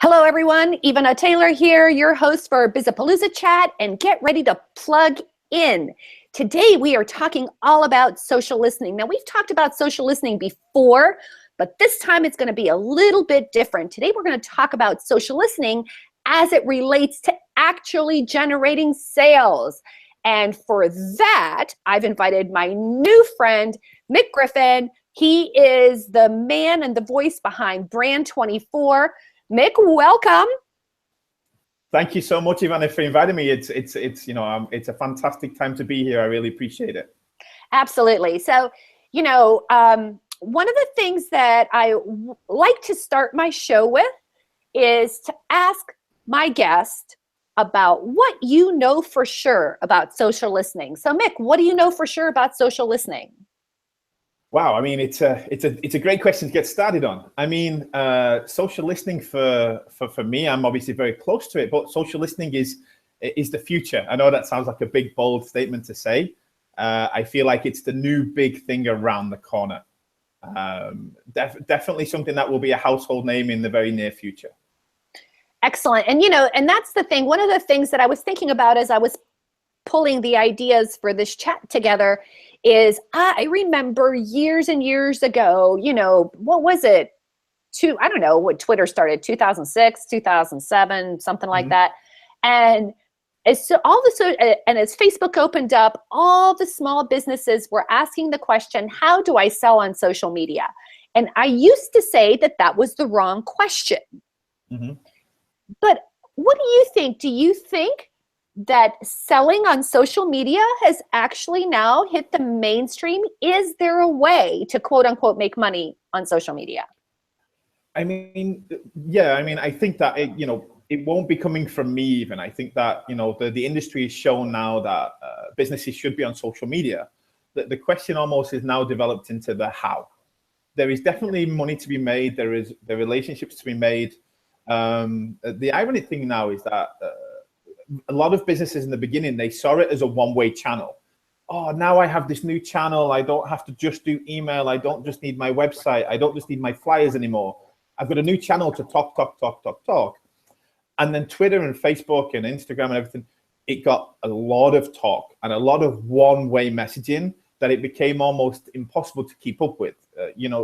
Hello, everyone. Ivana Taylor here, your host for Bizapalooza Chat, and get ready to plug in. Today, we are talking all about social listening. Now, we've talked about social listening before, but this time it's going to be a little bit different. Today, we're going to talk about social listening as it relates to actually generating sales. And for that, I've invited my new friend, Mick Griffin. He is the man and the voice behind Brand24. Mick, welcome. Thank you so much, Ivana, for inviting me. It's a fantastic time to be here. I really appreciate it. Absolutely. So, one of the things that I like to start my show with is to ask my guest about what you know for sure about social listening. So, Mick, what do you know for sure about social listening? Wow, I mean, it's a great question to get started on. I mean, social listening for me, I'm obviously very close to it, but social listening is the future. I know that sounds like a big, bold statement to say. I feel like it's the new big thing around the corner. Definitely something that will be a household name in the very near future. Excellent. And, and that's the thing. One of the things that I was thinking about as I was pulling the ideas for this chat together is I remember years and years ago, what was it? I don't know what Twitter started, 2006, 2007, something like that. And as Facebook opened up, all the small businesses were asking the question, how do I sell on social media? And I used to say that was the wrong question. But what do you think? Do you think that selling on social media has actually now hit the mainstream? Is there a way to quote unquote make money on social media? I mean, yeah, I think that it won't be coming from me even. I think that, the industry has shown now that businesses should be on social media. The question almost is now developed into the how. There is definitely money to be made. There are relationships to be made. The ironic thing now is that a lot of businesses in the beginning, they saw it as a one-way channel. Oh, now I have this new channel. I don't have to just do email. I don't just need my website. I don't just need my flyers anymore. I've got a new channel to talk. And then Twitter and Facebook and Instagram and everything, it got a lot of talk and a lot of one-way messaging that it became almost impossible to keep up with.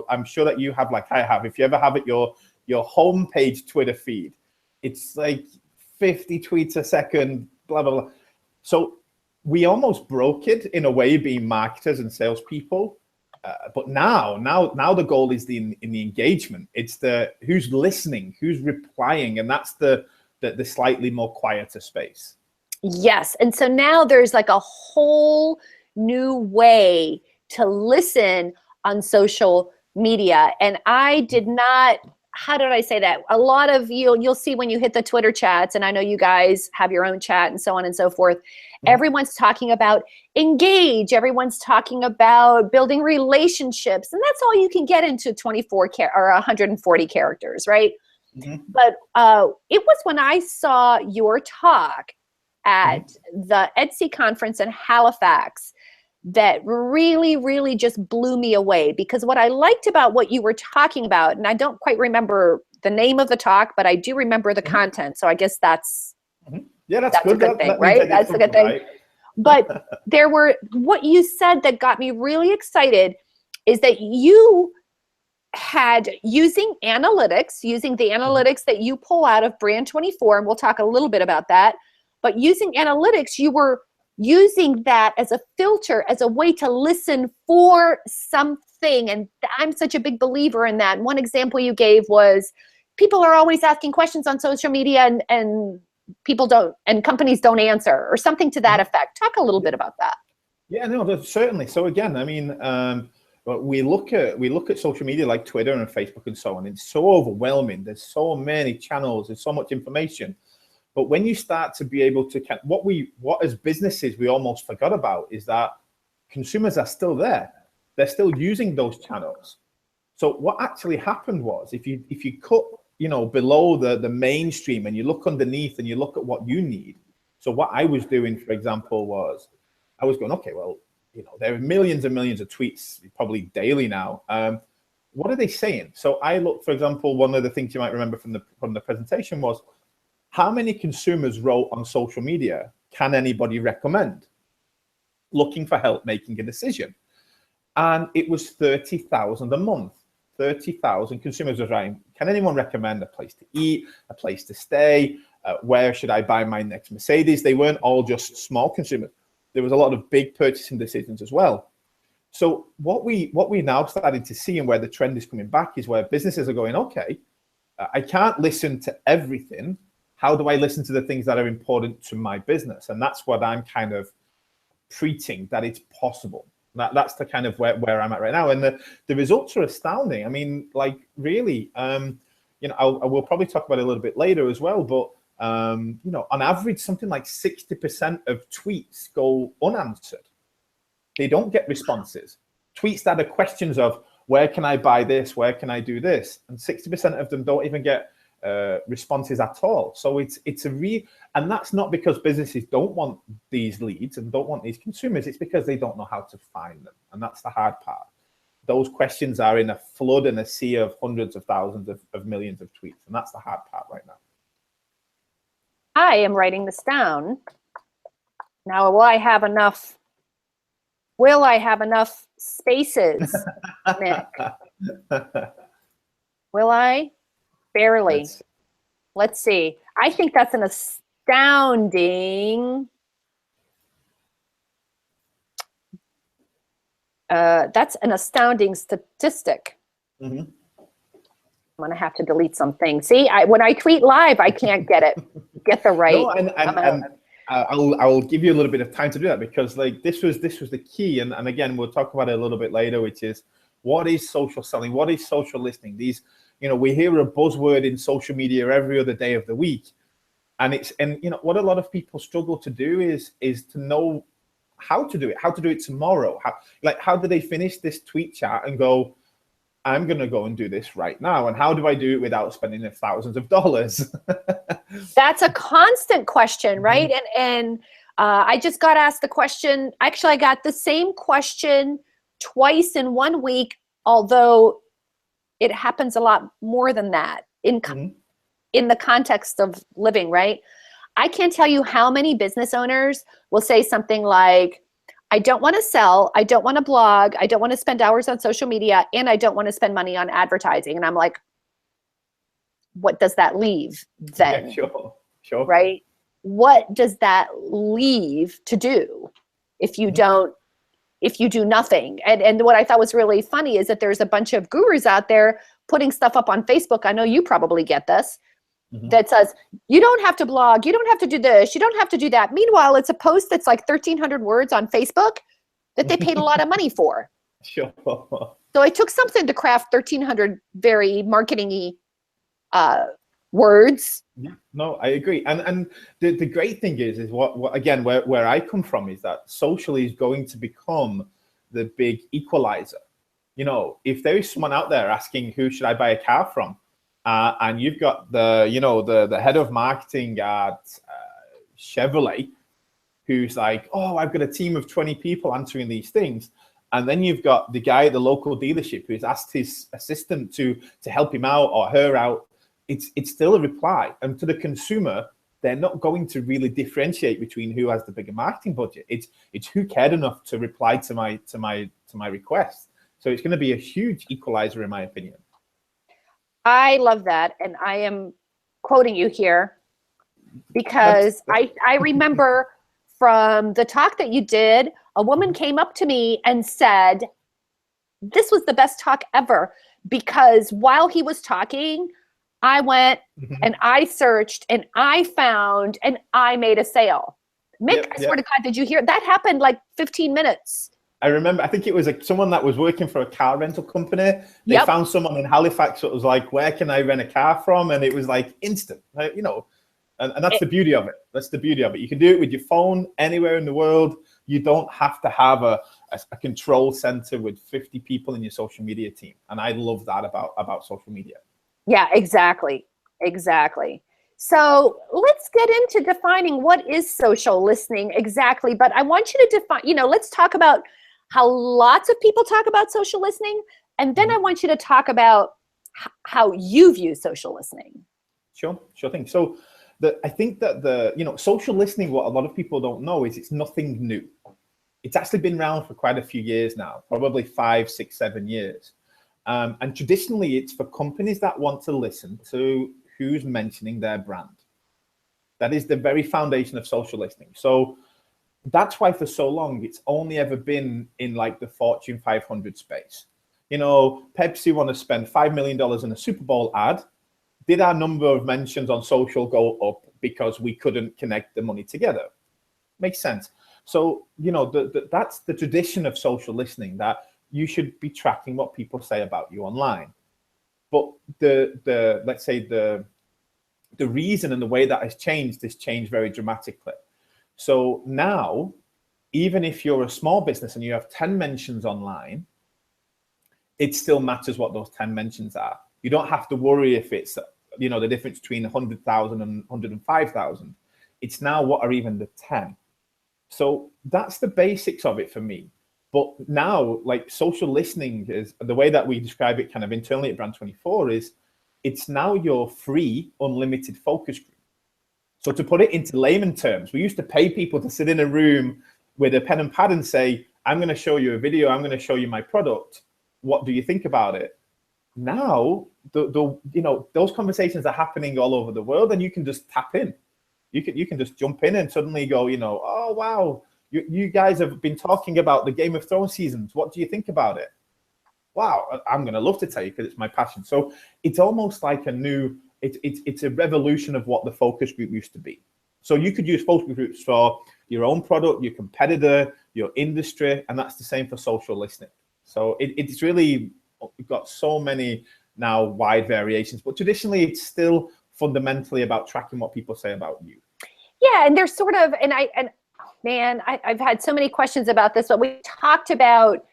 I'm sure that you have, like I have, if you ever have it, your homepage Twitter feed, it's like 50 tweets a second, blah, blah, blah. So we almost broke it in a way, being marketers and salespeople. But now the goal is in the engagement. It's the who's listening, who's replying, and that's the slightly more quieter space. Yes, and so now there's like a whole new way to listen on social media, and I did not. How did I say that? A lot of you'll see when you hit the Twitter chats, and I know you guys have your own chat and so on and so forth. Everyone's talking about engage. Everyone's talking about building relationships, and that's all you can get into 24 or 140 characters, right? But it was when I saw your talk at the Etsy conference in Halifax that really, really just blew me away, because what I liked about what you were talking about, and I don't quite remember the name of the talk, but I do remember the content. So I guess that's that's good. A good thing, right? That's a good thing. Right? But what you said that got me really excited is that you had using the analytics that you pull out of Brand24, and we'll talk a little bit about that, but using analytics, you were using that as a filter, as a way to listen for something. And I'm such a big believer in that. One example you gave was people are always asking questions on social media and people don't, and companies don't answer, or something to that effect. Talk a little bit about that. Yeah, no, certainly. So again, I mean, we look at social media like Twitter and Facebook and so on. It's so overwhelming. There's so many channels. There's so much information. But when you start to be able to, what as businesses we almost forgot about is that consumers are still there. They're still using those channels. So what actually happened was, if you cut, below the mainstream and you look underneath and you look at what you need. So what I was doing, for example, was I was going, okay, well, there are millions and millions of tweets, probably daily now. what are they saying? So I looked, for example, one of the things you might remember from the presentation was, how many consumers wrote on social media, can anybody recommend? Looking for help making a decision. And it was 30,000 a month. 30,000 consumers were writing, can anyone recommend a place to eat, a place to stay? Where should I buy my next Mercedes? They weren't all just small consumers. There was a lot of big purchasing decisions as well. So what we're now starting to see, and where the trend is coming back, is where businesses are going, okay, I can't listen to everything. How do I listen to the things that are important to my business? And that's what I'm kind of preaching, that it's possible. That's the kind of where I'm at right now. And the results are astounding. I mean, like, really, you know, I will probably talk about it a little bit later as well, but you know, on average, something like 60% of tweets go unanswered. They don't get responses. Tweets that are questions of, where can I buy this? Where can I do this? And 60% of them don't even get responses at all. So it's and that's not because businesses don't want these leads and don't want these consumers. It's because they don't know how to find them. And that's the hard part. Those questions are in a flood and a sea of hundreds of thousands of millions of tweets. And that's the hard part right now. I am writing this down. Now, will I have enough spaces, Nick? Will I? Barely. Let's see. I think that's an astounding. That's an astounding statistic. Mm-hmm. I'm gonna have to delete something. See, when I tweet live, I can't get the right. No, and I'll give you a little bit of time to do that, because like this was the key, and again, we'll talk about it a little bit later, which is, what is social selling? What is social listening? These, you know, we hear a buzzword in social media every other day of the week, and you know, what a lot of people struggle to do is to know how to do it tomorrow. How do they finish this tweet chat and go, I'm going to go and do this right now? And how do I do it without spending thousands of dollars? That's a constant question, right? Mm-hmm. And I just got asked the question. Actually, I got the same question twice in 1 week, although it happens a lot more than that in the context of living, right? I can't tell you how many business owners will say something like, I don't want to sell, I don't want to blog, I don't want to spend hours on social media, and I don't want to spend money on advertising. And I'm like, what does that leave then? Yeah, sure. Right? What does that leave to do if you don't, if you do nothing? And what I thought was really funny is that there's a bunch of gurus out there putting stuff up on Facebook. I know you probably get this. That says, you don't have to blog, you don't have to do this, you don't have to do that. Meanwhile, it's a post that's like 1,300 words on Facebook that they paid a lot of money for. Sure. So it took something to craft 1,300 very marketing-y words. Yeah, no, I agree. And the great thing is what again, where I come from is that social is going to become the big equalizer. You know, if there is someone out there asking, who should I buy a car from? And you've got the head of marketing at Chevrolet, who's like, oh, I've got a team of 20 people answering these things. And then you've got the guy at the local dealership who's asked his assistant to help him out or her out. It's still a reply. And to the consumer, they're not going to really differentiate between who has the bigger marketing budget. It's who cared enough to reply to my request. So it's going to be a huge equalizer, in my opinion. I love that. And I am quoting you here because I remember from the talk that you did, a woman came up to me and said, this was the best talk ever, because while he was talking, I went and I searched and I found and I made a sale. Mick, I swear to God, did you hear? That happened like 15 minutes. I remember, I think it was someone that was working for a car rental company. They found someone in Halifax that was like, where can I rent a car from? And it was like instant, you know, and that's the beauty of it. That's the beauty of it. You can do it with your phone anywhere in the world. You don't have to have a control center with 50 people in your social media team. And I love that about social media. Yeah, exactly. Exactly. So let's get into defining what is social listening exactly. But I want you to define, let's talk about how lots of people talk about social listening And then I want you to talk about how you view social listening. Sure thing. So I think that social listening, what a lot of people don't know is it's nothing new. It's actually been around for quite a few years now, probably 5, 6, 7 years. And traditionally, it's for companies that want to listen to who's mentioning their brand. That is the very foundation of social listening. So that's why for so long, it's only ever been in like the Fortune 500 space. Pepsi want to spend $5 million in a Super Bowl ad. Did our number of mentions on social go up because we couldn't connect the money together? Makes sense. So, that's the tradition of social listening, that you should be tracking what people say about you online. But let's say the reason and the way that has changed very dramatically. So now, even if you're a small business and you have 10 mentions online, it still matters what those 10 mentions are. You don't have to worry if it's, the difference between 100,000 and 105,000. It's now what are even the 10. So that's the basics of it for me. But now, like, social listening is the way that we describe it kind of internally at Brand24 is it's now your free, unlimited focus group. So to put it into layman terms, we used to pay people to sit in a room with a pen and pad and say, I'm going to show you a video, I'm going to show you my product. What do you think about it? Now, those conversations are happening all over the world, and you can just tap in. You can just jump in and suddenly go, oh, wow, you guys have been talking about the Game of Thrones seasons. What do you think about it? Wow, I'm going to love to tell you because it's my passion. So it's almost like it's a revolution of what the focus group used to be. So you could use focus groups for your own product, your competitor, your industry, and that's the same for social listening. So it's really got so many now wide variations, but traditionally it's still fundamentally about tracking what people say about you. Yeah, and there's sort of, I've had so many questions about this, but we talked about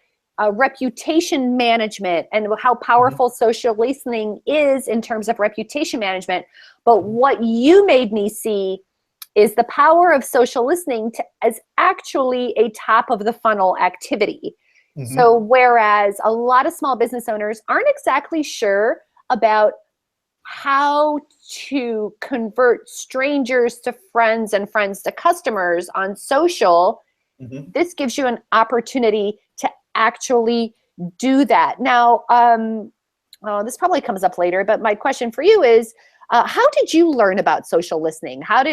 reputation management and how powerful social listening is in terms of reputation management. But what you made me see is the power of social listening as actually a top of the funnel activity. So whereas a lot of small business owners aren't exactly sure about how to convert strangers to friends and friends to customers on social, this gives you an opportunity to actually do that. Now, this probably comes up later, but my question for you is, how did you learn about social listening? Tell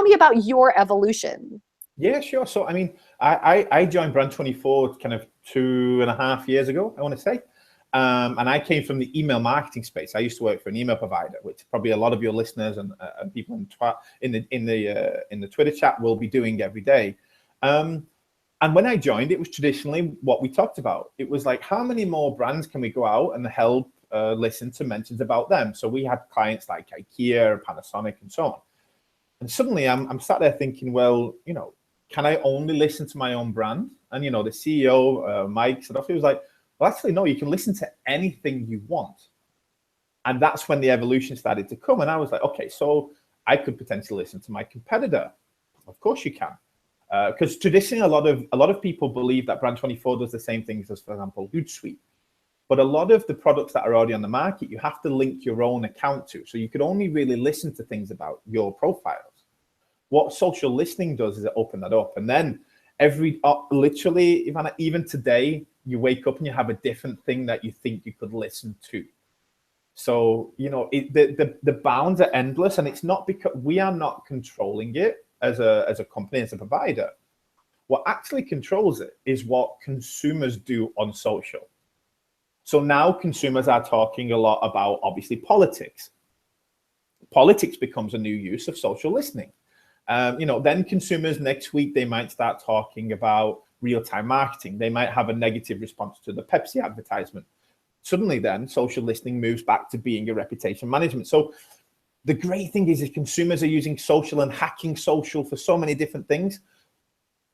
me about your evolution. Yeah, sure. So, I joined Brand24 kind of 2.5 years ago, I want to say. And I came from the email marketing space. I used to work for an email provider, which probably a lot of your listeners and people in the Twitter chat will be doing every day. And when I joined, it was traditionally what we talked about. It was like, how many more brands can we go out and help listen to mentions about them? So we had clients like IKEA, Panasonic, and so on. And suddenly I'm sat there thinking, well, can I only listen to my own brand? And, the CEO, Mike Sadofi, was like, well, actually, no, you can listen to anything you want. And that's when the evolution started to come. And I was like, okay, so I could potentially listen to my competitor. Of course you can. Because traditionally, a lot of people believe that Brand24 does the same things as, for example, Hootsuite. But a lot of the products that are already on the market, you have to link your own account to. So you could only really listen to things about your profiles. What social listening does is it open that up. And then literally, even today, you wake up and you have a different thing that you think you could listen to. So, the bounds are endless, and it's not because we are not controlling it as a company, as a provider. What actually controls it is what consumers do on social. So now consumers are talking a lot about, obviously, politics. Politics becomes a new use of social listening. Then consumers next week, they might start talking about real-time marketing. They might have a negative response to the Pepsi advertisement. Suddenly then, social listening moves back to being a reputation management. So the great thing is if consumers are using social and hacking social for so many different things,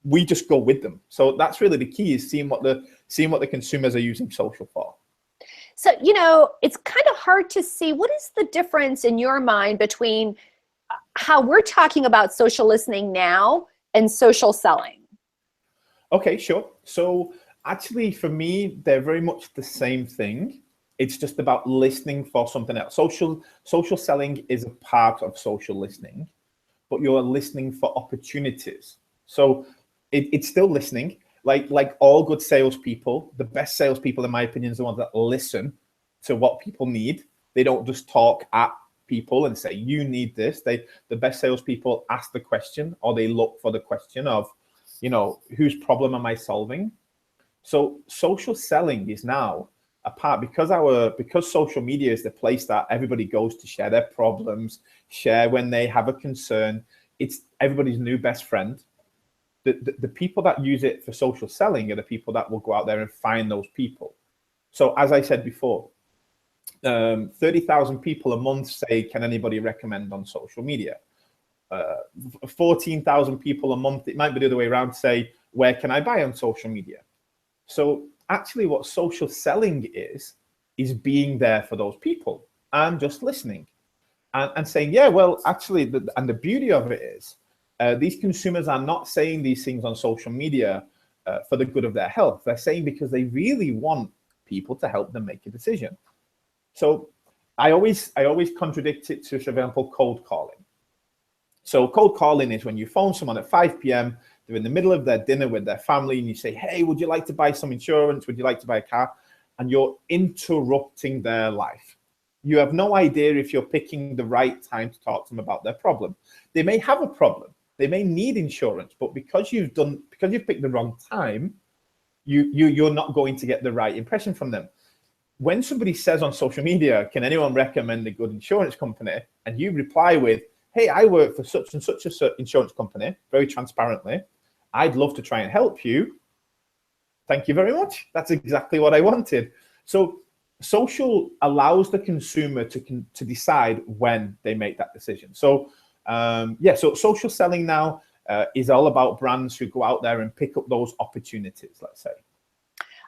we just go with them. So that's really the key, is seeing what the consumers are using social for. So, it's kind of hard to see, what is the difference in your mind between how we're talking about social listening now and social selling? Okay, sure. So Actually, for me, they're very much the same thing. It's just about listening for something else. Social selling is a part of social listening, but you're listening for opportunities. So it's still listening. Like all good salespeople, the best salespeople, in my opinion, is the ones that listen to what people need. They don't just talk at people and say, you need this. The best salespeople ask the question, or they look for the question of, whose problem am I solving? So social selling is now a part, because social media is the place that everybody goes to share their problems, share when they have a concern. It's everybody's new best friend. The people that use it for social selling are the people that will go out there and find those people. So as I said before, 30,000 people a month say, can anybody recommend on social media? 14,000 people a month, it might be the other way around, say, where can I buy on social media? So actually what social selling is being there for those people and just listening and saying, yeah, well, actually, the beauty of it is these consumers are not saying these things on social media for the good of their health. They're saying because they really want people to help them make a decision. So I always contradict it to, for example, cold calling. So cold calling is when you phone someone at 5 p.m., they're in the middle of their dinner with their family, and you say, hey, would you like to buy some insurance? Would you like to buy a car? And you're interrupting their life. You have no idea if you're picking the right time to talk to them about their problem. They may have a problem. They may need insurance, but because you've picked the wrong time, you're not going to get the right impression from them. When somebody says on social media, can anyone recommend a good insurance company? And you reply with, hey, I work for such and such a insurance company, very transparently. I'd love to try and help you. Thank you very much. That's exactly what I wanted. So social allows the consumer to decide when they make that decision. So so social selling now is all about brands who go out there and pick up those opportunities, let's say.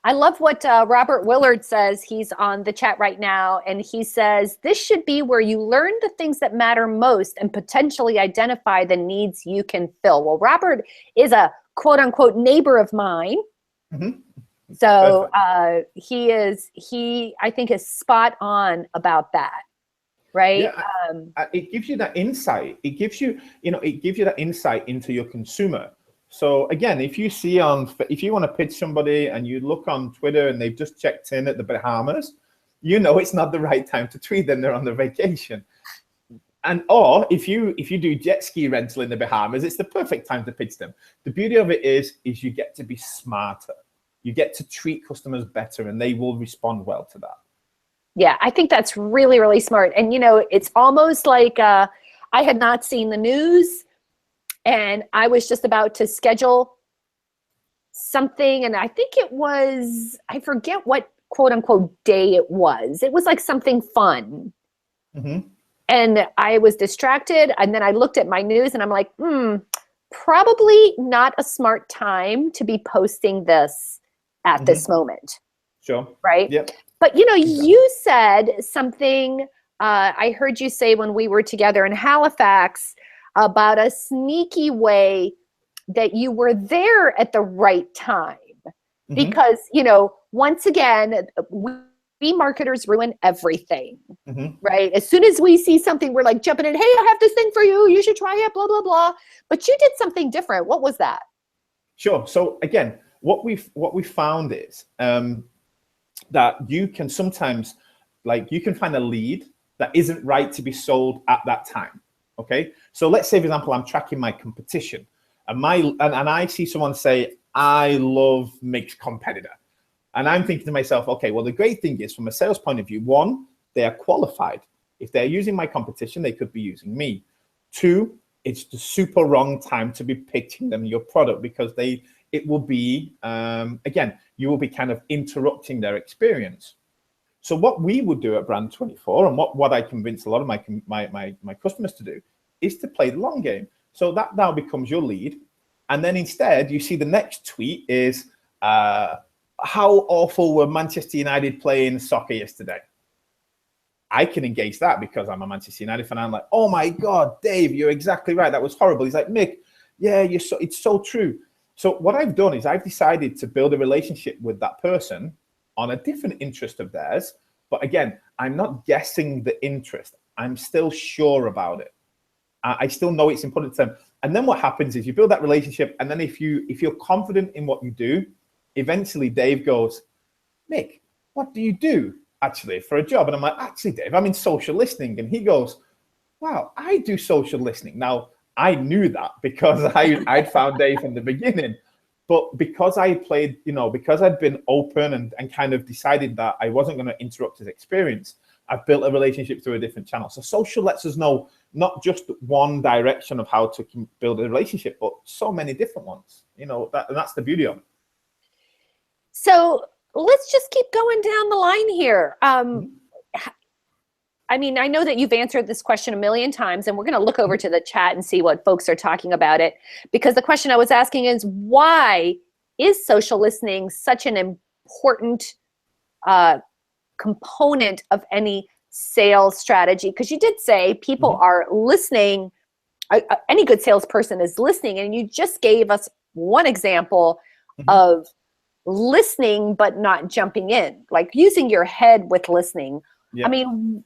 I love what Robert Willard says. He's on the chat right now, and he says, this should be where you learn the things that matter most and potentially identify the needs you can fill. Well, Robert is a quote unquote neighbor of mine. Mm-hmm. So he I think is spot on about that. Right. Yeah, it gives you that insight. It gives you that insight into your consumer. So again, if you want to pitch somebody and you look on Twitter and they've just checked in at the Bahamas, it's not the right time to tweet them. They're on their vacation. Or if you do jet ski rental in the Bahamas, it's the perfect time to pitch them. The beauty of it is you get to be smarter. You get to treat customers better, and they will respond well to that. Yeah, I think that's really, really smart. And, it's almost like I had not seen the news, and I was just about to schedule something. And I think I forget what quote unquote day it was. It was like something fun. Mm-hmm. And I was distracted. And then I looked at my news and I'm like, probably not a smart time to be posting this at this moment. Sure. Right? Yep. But, you said something I heard you say when we were together in Halifax about a sneaky way that you were there at the right time. Mm-hmm. Because, once again, we marketers ruin everything, right? As soon as we see something, we're like jumping in, hey, I have this thing for you. You should try it, blah, blah, blah. But you did something different. What was that? Sure. So again, what we found is that you can sometimes, you can find a lead that isn't right to be sold at that time. Okay. So let's say, for example, I'm tracking my competition and I see someone say, I love Mixed Competitor. And I'm thinking to myself, okay, well, the great thing is from a sales point of view, one, they are qualified. If they're using my competition, they could be using me. Two, it's the super wrong time to be pitching them your product because it will be, again, you will be kind of interrupting their experience. So what we would do at Brand24 and what I convince a lot of my customers to do is to play the long game. So that now becomes your lead. And then instead you see the next tweet is, how awful were Manchester United playing soccer yesterday? I can engage that because I'm a Manchester United fan. I'm like, oh my God, Dave, you're exactly right. That was horrible. He's like, Mick, yeah, it's so true. So what I've done is I've decided to build a relationship with that person on a different interest of theirs. But again, I'm not guessing the interest. I'm still sure about it. I still know it's important to them. And then what happens is you build that relationship. And then if you're confident in what you do, eventually Dave goes, Mick, what do you do actually for a job? And I'm like, actually, Dave, I'm in social listening. And he goes, wow, I do social listening. Now, I knew that because I'd found Dave from the beginning. But because I played, because I'd been open and kind of decided that I wasn't going to interrupt his experience, I've built a relationship through a different channel. So social lets us know not just one direction of how to build a relationship, but so many different ones. And that's the beauty of it. So let's just keep going down the line here. I mean, I know that you've answered this question a million times, and we're going to look over to the chat and see what folks are talking about it. Because the question I was asking is, why is social listening such an important component of any sales strategy? Because you did say people are listening. Any good salesperson is listening, and you just gave us one example of listening but not jumping in, like using your head with listening. I mean,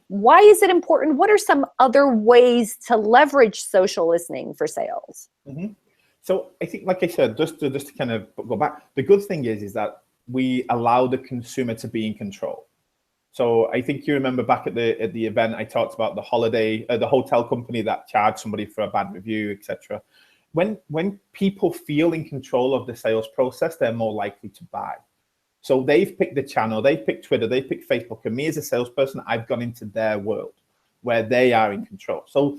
why is it important? What are some other ways to leverage social listening for sales? So I think, like I said, just to kind of go back, the good thing is that we allow the consumer to be in control. So I think you remember back at the event, I talked about the hotel company that charged somebody for a bad review, etc. When people feel in control of the sales process, they're more likely to buy. So they've picked the channel, they've picked Twitter, they've picked Facebook, and me as a salesperson, I've gone into their world where they are in control. So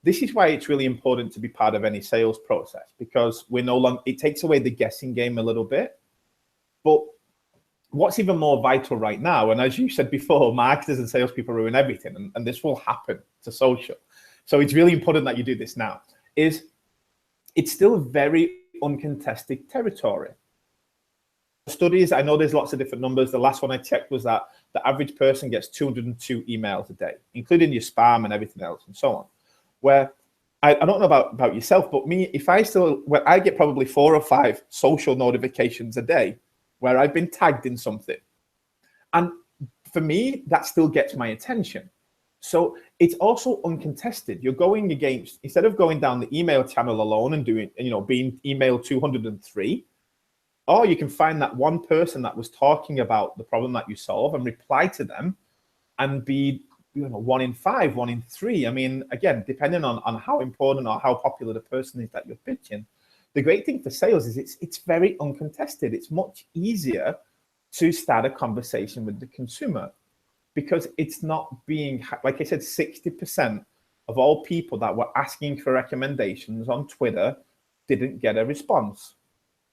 this is why it's really important to be part of any sales process, because it takes away the guessing game a little bit. But what's even more vital right now, and as you said before, marketers and salespeople ruin everything, and this will happen to social. So it's really important that you do this now, is it's still very uncontested territory. Studies, I know there's lots of different numbers. The last one I checked was that the average person gets 202 emails a day, including your spam and everything else and so on. Where I don't know about yourself, but me, I get probably 4 or 5 social notifications a day where I've been tagged in something. And for me, that still gets my attention. So it's also uncontested. You're going against, instead of going down the email channel alone and being emailed 203, or you can find that one person that was talking about the problem that you solve and reply to them and be 1 in 5, 1 in 3. I mean, again, depending on how important or how popular the person is that you're pitching. The great thing for sales is it's very uncontested. It's much easier to start a conversation with the consumer because it's not being, like I said, 60% of all people that were asking for recommendations on Twitter didn't get a response.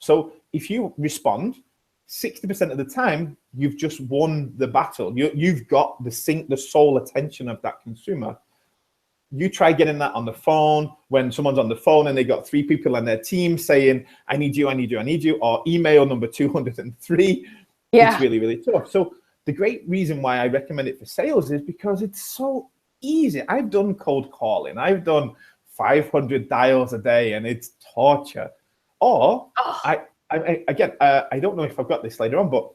So if you respond, 60% of the time, you've just won the battle. You've got the sole attention of that consumer. You try getting that on the phone when someone's on the phone and they got 3 people on their team saying, I need you, I need you, I need you, or email number 203. It's really, really tough. So the great reason why I recommend it for sales is because it's so easy. I've done cold calling. I've done 500 dials a day and it's torture. Or I don't know if I've got this later on, but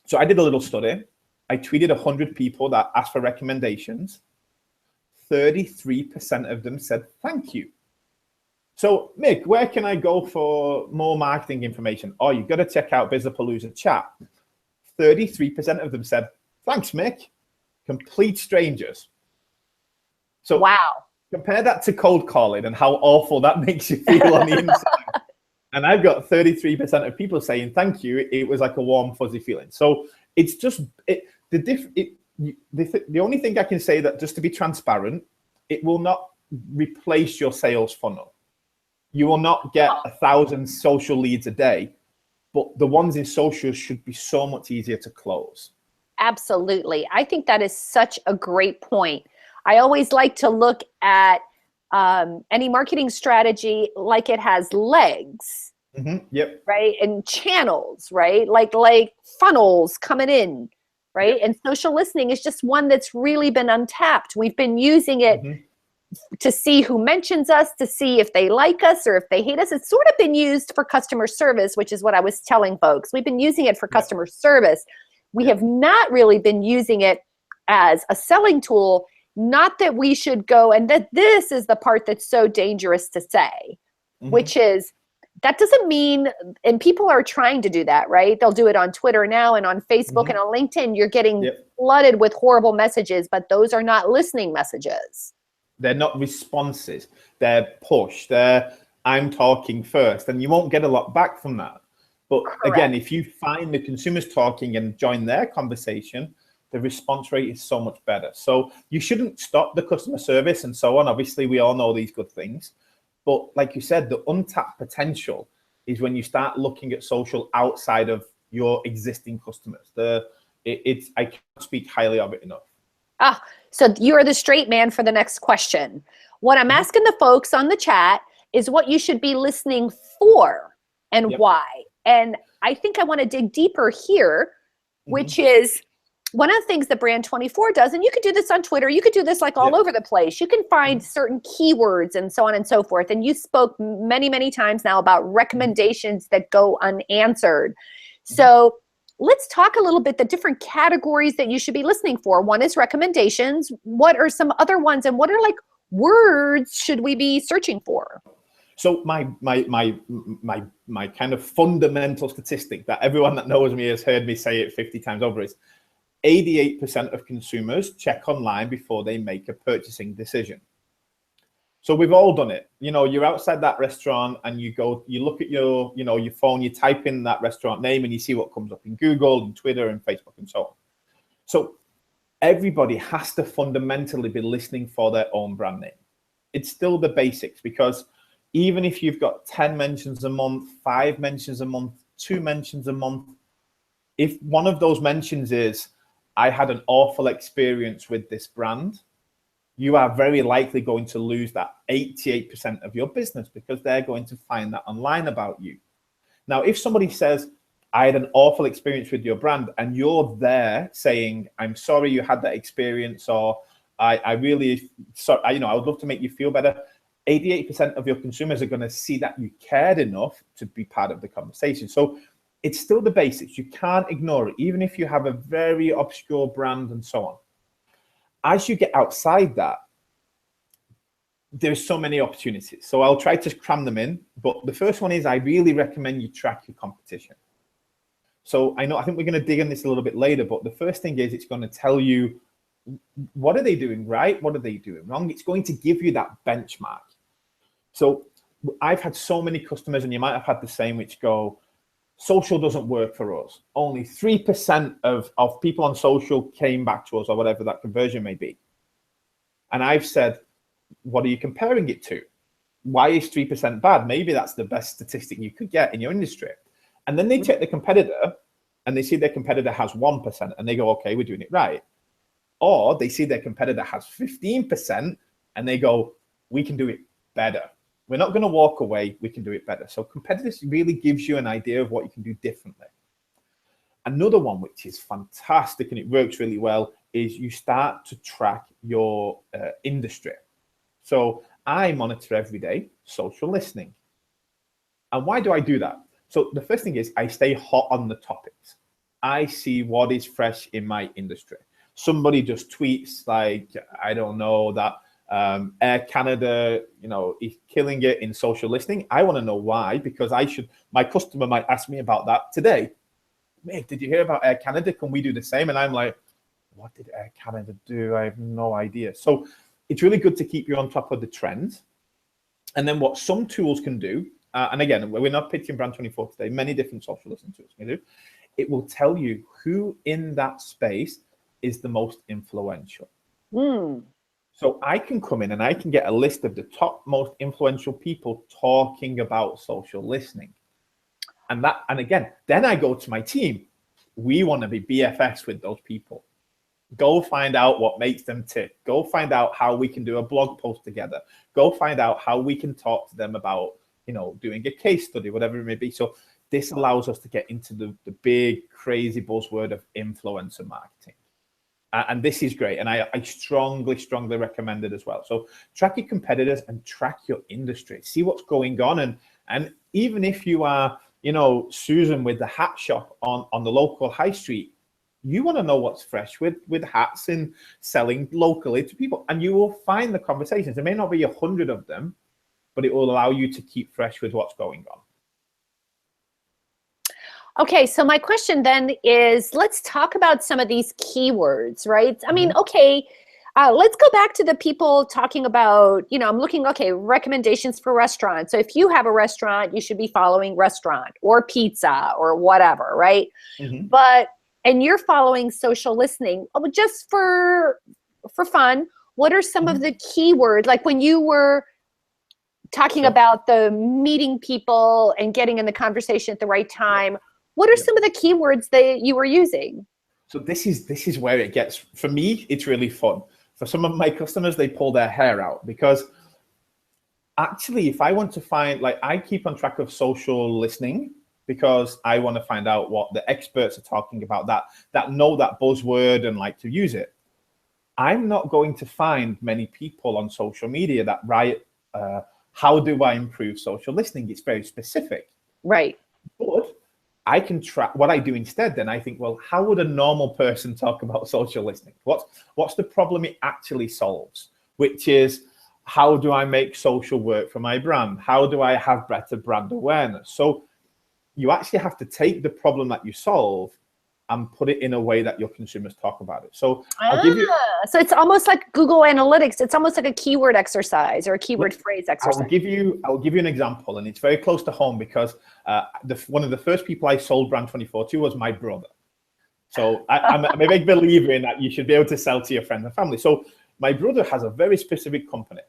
so I did a little study. I tweeted 100 people that asked for recommendations. 33% of them said thank you. So Mick, where can I go for more marketing information? Oh, you've got to check out Bizapalooza chat. 33% of them said thanks, Mick. Complete strangers. So wow. Compare that to cold calling and how awful that makes you feel on the inside. And I've got 33% of people saying thank you. It was like a warm, fuzzy feeling. So it's just the only thing I can say, that just to be transparent, it will not replace your sales funnel. You will not get 1,000 social leads a day, but the ones in social should be so much easier to close. Absolutely. I think that is such a great point. I always like to look at any marketing strategy like it has legs, Yep. right? And channels, right? Like funnels coming in, right? Yep. And social listening is just one that's really been untapped. We've been using it to see who mentions us, to see if they like us or if they hate us. It's sort of been used for customer service, which is what I was telling folks. We've been using it for customer service. We have not really been using it as a selling tool. Not that we should go, and that this is the part that's so dangerous to say, which is, that doesn't mean, and people are trying to do that, right? They'll do it on Twitter now and on Facebook and on LinkedIn. You're getting flooded with horrible messages, but those are not listening messages. They're not responses. They're push. They're, I'm talking first, and you won't get a lot back from that. But again, if you find the consumers talking and join their conversation, the response rate is so much better. So you shouldn't stop the customer service and so on. Obviously, we all know these good things. But like you said, the untapped potential is when you start looking at social outside of your existing customers. I can't speak highly of it enough. So you're the straight man for the next question. What I'm asking the folks on the chat is what you should be listening for and why. And I think I want to dig deeper here, which is one of the things that Brand24 does, and you could do this on Twitter, you could do this like all over the place. You can find certain keywords and so on and so forth. And you spoke many, many times now about recommendations that go unanswered. So let's talk a little bit the different categories that you should be listening for. One is recommendations. What are some other ones, and what are like words should we be searching for? So my kind of fundamental statistic that everyone that knows me has heard me say it 50 times over is 88% of consumers check online before they make a purchasing decision. So we've all done it. You know, you're outside that restaurant and you look at your phone, you type in that restaurant name and you see what comes up in Google and Twitter and Facebook and so on. So everybody has to fundamentally be listening for their own brand name. It's still the basics, because even if you've got 10 mentions a month, 5 mentions a month, 2 mentions a month, if one of those mentions is, I had an awful experience with this brand, you are very likely going to lose that 88% of your business, because they're going to find that online about you. Now, if somebody says, I had an awful experience with your brand, and you're there saying, I'm sorry you had that experience, or I really, I would love to make you feel better, 88% of your consumers are going to see that you cared enough to be part of the conversation. So it's still the basics. You can't ignore it, even if you have a very obscure brand and so on. As you get outside that, there's so many opportunities. So I'll try to cram them in. But the first one is, I really recommend you track your competition. So I think we're going to dig in this a little bit later, but the first thing is, it's going to tell you, what are they doing right? What are they doing wrong? It's going to give you that benchmark. So I've had so many customers, and you might have had the same, which go, social doesn't work for us. Only 3% of people on social came back to us, or whatever that conversion may be. And I've said, what are you comparing it to? Why is 3% bad? Maybe that's the best statistic you could get in your industry. And then they check the competitor and they see their competitor has 1% and they go, okay, we're doing it right. Or they see their competitor has 15% and they go, we can do it better. We're not going to walk away. We can do it better. So competitors really gives you an idea of what you can do differently. Another one, which is fantastic and it works really well, is you start to track your industry. So I monitor every day social listening. And why do I do that? So the first thing is, I stay hot on the topics. I see what is fresh in my industry. Somebody just tweets like, I don't know, that Air Canada, is killing it in social listening. I want to know why, because my customer might ask me about that today. Mate, did you hear about Air Canada? Can we do the same? And I'm like, what did Air Canada do? I have no idea. So it's really good to keep you on top of the trends. And then what some tools can do, and again, we're not pitching Brand24 today, many different social listening tools can do, it will tell you who in that space is the most influential. So I can come in and I can get a list of the top most influential people talking about social listening. And again, then I go to my team. We want to be BFFs with those people. Go find out what makes them tick. Go find out how we can do a blog post together. Go find out how we can talk to them about, doing a case study, whatever it may be. So this allows us to get into the big, crazy buzzword of influencer marketing. And this is great. And I strongly recommend it as well. So track your competitors and track your industry. See what's going on. And even if you are, Susan with the hat shop on the local high street, you want to know what's fresh with hats and selling locally to people. And you will find the conversations. There may not be 100 of them, but it will allow you to keep fresh with what's going on. Okay, so my question then is, let's talk about some of these keywords, right? I mean, okay, let's go back to the people talking about, I'm looking, okay, recommendations for restaurants. So if you have a restaurant, you should be following restaurant or pizza or whatever, right? And you're following social listening. Just for fun, what are some of the keywords? Like when you were talking about the meeting people and getting in the conversation at the right time, what are some of the keywords that you were using? So this is where it gets, for me, it's really fun. For some of my customers, they pull their hair out, because actually, if I want to find, like, I keep on track of social listening, because I want to find out what the experts are talking about, that know that buzzword and like to use it. I'm not going to find many people on social media that write, how do I improve social listening? It's very specific. Right. But I can track what I do instead. Then I think, well, how would a normal person talk about social listening? What's the problem it actually solves? Which is, how do I make social work for my brand? How do I have better brand awareness? So you actually have to take the problem that you solve and put it in a way that your consumers talk about it. So I'll give you. So it's almost like Google Analytics. It's almost like a keyword exercise or a keyword phrase exercise. I'll give you an example, and it's very close to home, because one of the first people I sold Brand24 to was my brother. So I'm a big believer in that you should be able to sell to your friends and family. So my brother has a very specific company,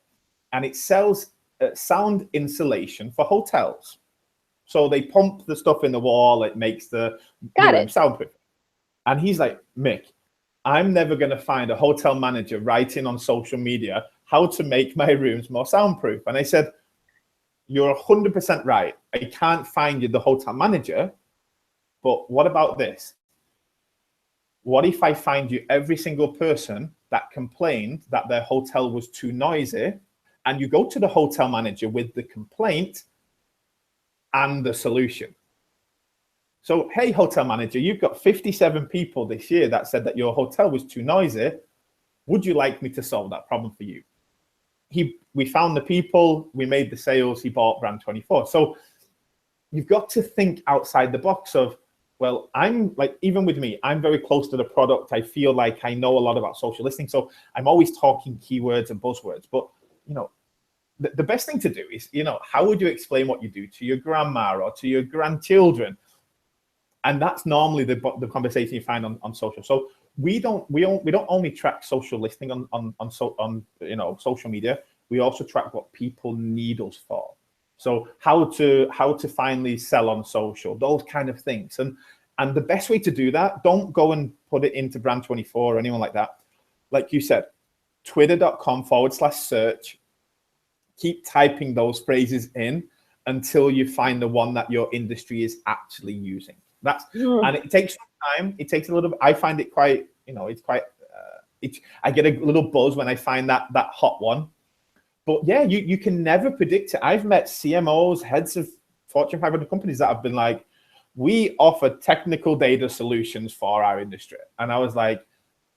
and it sells sound insulation for hotels. So they pump the stuff in the wall, it makes the room soundproof. And he's like, Mick, I'm never going to find a hotel manager writing on social media how to make my rooms more soundproof. And I said, you're 100% right. I can't find you the hotel manager. But what about this? What if I find you every single person that complained that their hotel was too noisy, and you go to the hotel manager with the complaint and the solution? So, hey, hotel manager, you've got 57 people this year that said that your hotel was too noisy. Would you like me to solve that problem for you? We found the people, we made the sales, he bought Brand24. So you've got to think outside the box of, well, I'm like, even with me, I'm very close to the product. I feel like I know a lot about social listening. So I'm always talking keywords and buzzwords. But, the best thing to do is, how would you explain what you do to your grandma or to your grandchildren? And that's normally the conversation you find on social. So we don't only track social listening on social media. We also track what people need us for. So how to finally sell on social, those kind of things. And the best way to do that, don't go and put it into Brand24 or anyone like that. Like you said, twitter.com/search. Keep typing those phrases in until you find the one that your industry is actually using. And it takes some time. It takes a little bit. I find it quite, it's quite, I get a little buzz when I find that hot one. But yeah, you can never predict it. I've met CMOs, heads of Fortune 500 companies that have been like, we offer technical data solutions for our industry. And I was like,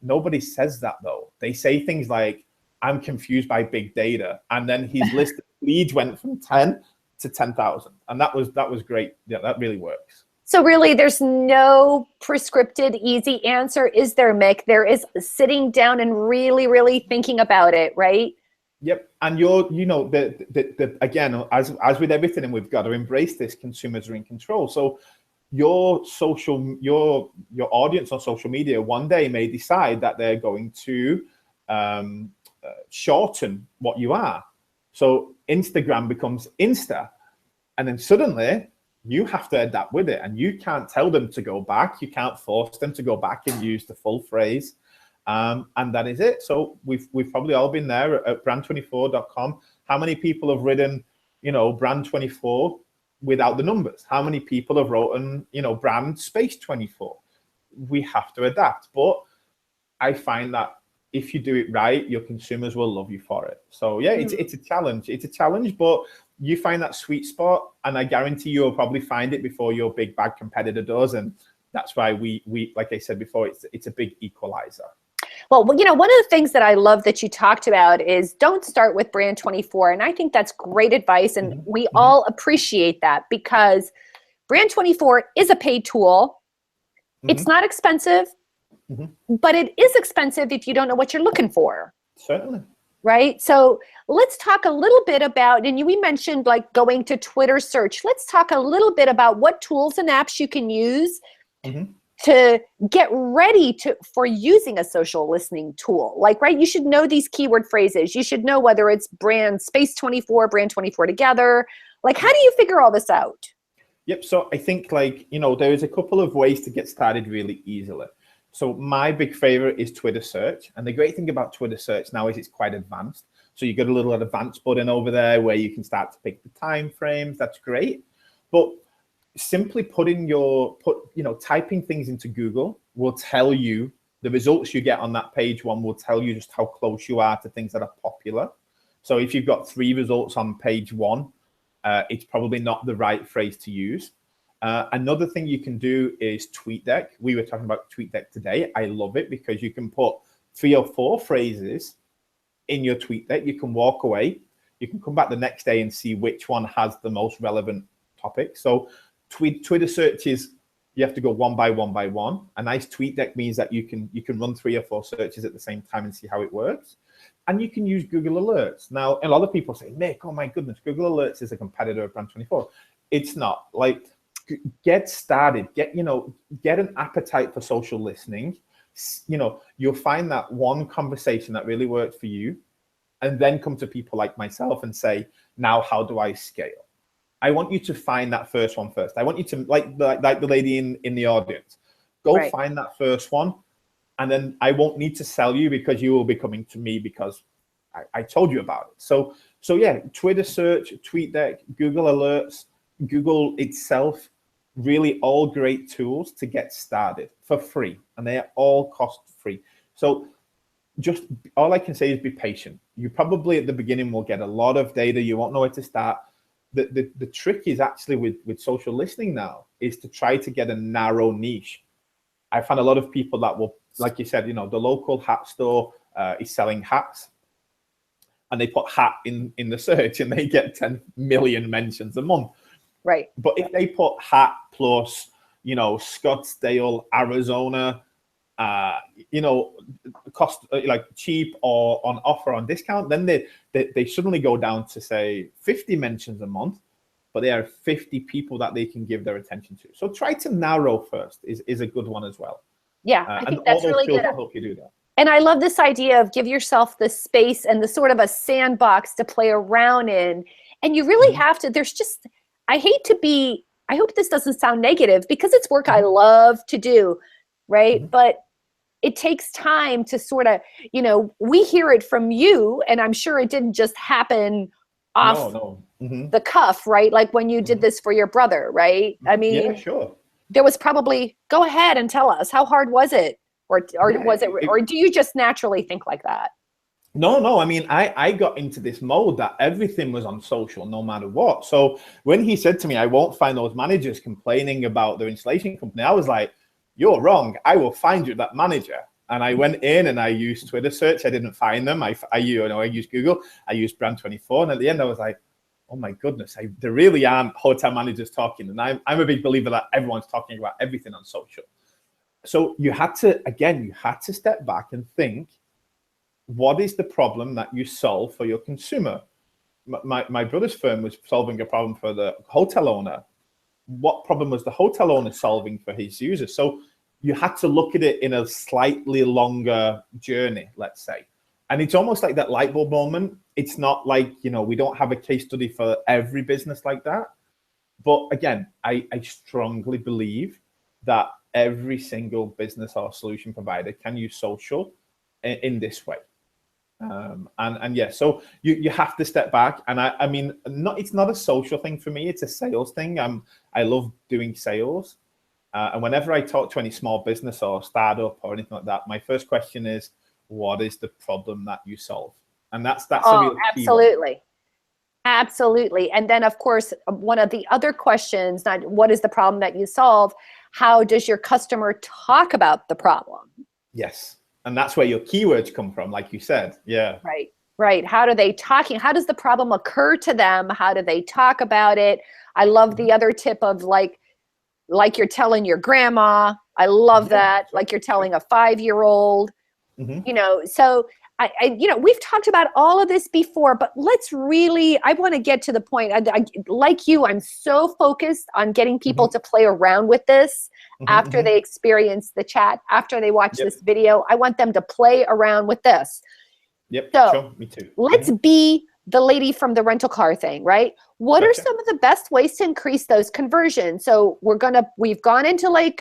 nobody says that though. They say things like, I'm confused by big data. And then his list of leads went from 10 to 10,000. And that was great. Yeah, that really works. So really, there's no prescripted easy answer, is there, Mick? There is sitting down and really, really thinking about it, right? Yep. And again, as with everything, and we've got to embrace this, consumers are in control. So your audience on social media one day may decide that they're going to shorten what you are. So Instagram becomes Insta, and then suddenly you have to adapt with it, and you can't tell them to go back. You can't force them to go back and use the full phrase. And that is it. So we've probably all been there at brand24.com. How many people have written, Brand24 without the numbers? How many people have written, brand space 24? We have to adapt. But I find that if you do it right, your consumers will love you for it. So yeah, it's a challenge. It's a challenge, but you find that sweet spot, and I guarantee you'll probably find it before your big bad competitor does. And that's why we like I said before, it's a big equalizer. Well, you know, one of the things that I love that you talked about is don't start with Brand 24. And I think that's great advice. And we all appreciate that, because Brand 24 is a paid tool. It's not expensive, but it is expensive if you don't know what you're looking for. Certainly. Right? So let's talk a little bit about, and we mentioned like going to Twitter search. Let's talk a little bit about what tools and apps you can use to get ready for using a social listening tool. Like, right, you should know these keyword phrases. You should know whether it's brand space 24, brand 24 together. Like, how do you figure all this out? Yep. So I think, like, you know, there's a couple of ways to get started really easily. So my big favorite is Twitter search. And the great thing about Twitter search now is it's quite advanced. So you got a little advanced button over there where you can start to pick the time frames. That's great. But simply typing things into Google will tell you the results you get on that page one will tell you just how close you are to things that are popular. So if you've got 3 results on page 1, it's probably not the right phrase to use. Another thing you can do is TweetDeck. We were talking about TweetDeck today. I love it because you can put 3 or 4 phrases in your TweetDeck. You can walk away. You can come back the next day and see which one has the most relevant topic. So Twitter searches, you have to go one by one. A nice TweetDeck means that you can run 3 or 4 searches at the same time and see how it works. And you can use Google Alerts. Now, a lot of people say, Mick, oh my goodness, Google Alerts is a competitor of Brand 24. It's not. Like, get started, get an appetite for social listening. You'll find that one conversation that really worked for you, and then come to people like myself and say, now how do I scale? I want you to find that first one first. I want you to, like the lady in the audience, go find that first one, and then I won't need to sell you, because you will be coming to me because I told you about it. So yeah, Twitter search, TweetDeck, Google Alerts, Google itself, really all great tools to get started for free, and they are all cost free. So just all I can say is be patient. You probably at the beginning will get a lot of data. You won't know where to start. The trick is actually with social listening now is to try to get a narrow niche. I found a lot of people that will, like you said, the local hat store is selling hats, and they put hat in the search and they get 10 million mentions a month. Right. But if they put hat plus, Scottsdale, Arizona, cost like cheap or on offer on discount, then they suddenly go down to say 50 mentions a month, but there are 50 people that they can give their attention to. So try to narrow first is a good one as well. Yeah, I think that's really good. Help you do that. And I love this idea of give yourself the space and the sort of a sandbox to play around in. And you really have to, I hope this doesn't sound negative, because it's work I love to do, right? But it takes time to sort of, we hear it from you, and I'm sure it didn't just happen off the cuff, right? Like when you did this for your brother, right? I mean, yeah, sure. There was probably, go ahead and tell us, how hard was it? Or do you just naturally think like that? No. I mean, I got into this mode that everything was on social no matter what. So when he said to me, I won't find those managers complaining about their installation company, I was like, you're wrong. I will find you that manager. And I went in and I used Twitter search. I didn't find them. I used Google. I used Brand 24. And at the end, I was like, oh my goodness, there really aren't hotel managers talking. And I'm a big believer that everyone's talking about everything on social. So you had to step back and think, what is the problem that you solve for your consumer? My brother's firm was solving a problem for the hotel owner. What problem was the hotel owner solving for his users? So you had to look at it in a slightly longer journey, let's say. And it's almost like that light bulb moment. It's not like, we don't have a case study for every business like that. But again, I strongly believe that every single business or solution provider can use social in this way. So you have to step back. And I mean, it's not a social thing for me. It's a sales thing. I love doing sales. And whenever I talk to any small business or startup or anything like that, my first question is, what is the problem that you solve? And that's a real key one. Absolutely. Absolutely. And then, of course, one of the other questions, not what is the problem that you solve, how does your customer talk about the problem? Yes. And that's where your keywords come from, like you said. Yeah. Right. Right. How do they talking? How does the problem occur to them? How do they talk about it? I love the other tip of like you're telling your grandma. I love that. Like you're telling a 5-year-old, so we've talked about all of this before, but let's really, I want to get to the point. Like you, I'm so focused on getting people to play around with this after they experience the chat, after they watch this video. I want them to play around with this. Yep. So sure. Me too. Let's be the lady from the rental car thing, right? What are some of the best ways to increase those conversions? So we've gone into like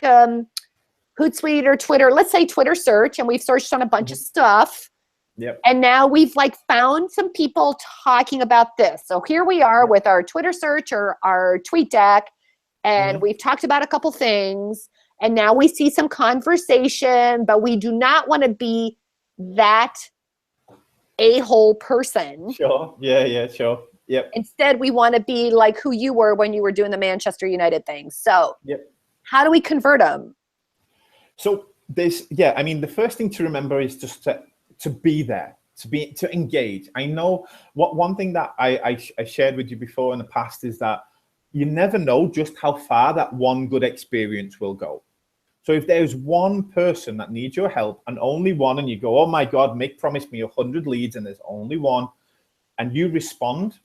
Hootsuite or Twitter, let's say Twitter search, and we've searched on a bunch of stuff. Yep. And now we've like found some people talking about this. So here we are with our Twitter search or our TweetDeck, and we've talked about a couple things, and now we see some conversation, but we do not want to be that a-hole person. Sure. Yeah, sure. Yep. Instead, we want to be like who you were when you were doing the Manchester United thing. So how do we convert them? So the first thing to remember is just to be there, to engage. I know one thing that I shared with you before in the past is that you never know just how far that one good experience will go. So if there's one person that needs your help and only one, and you go, oh my God, Mick promised me 100 leads and there's only one, and you respond,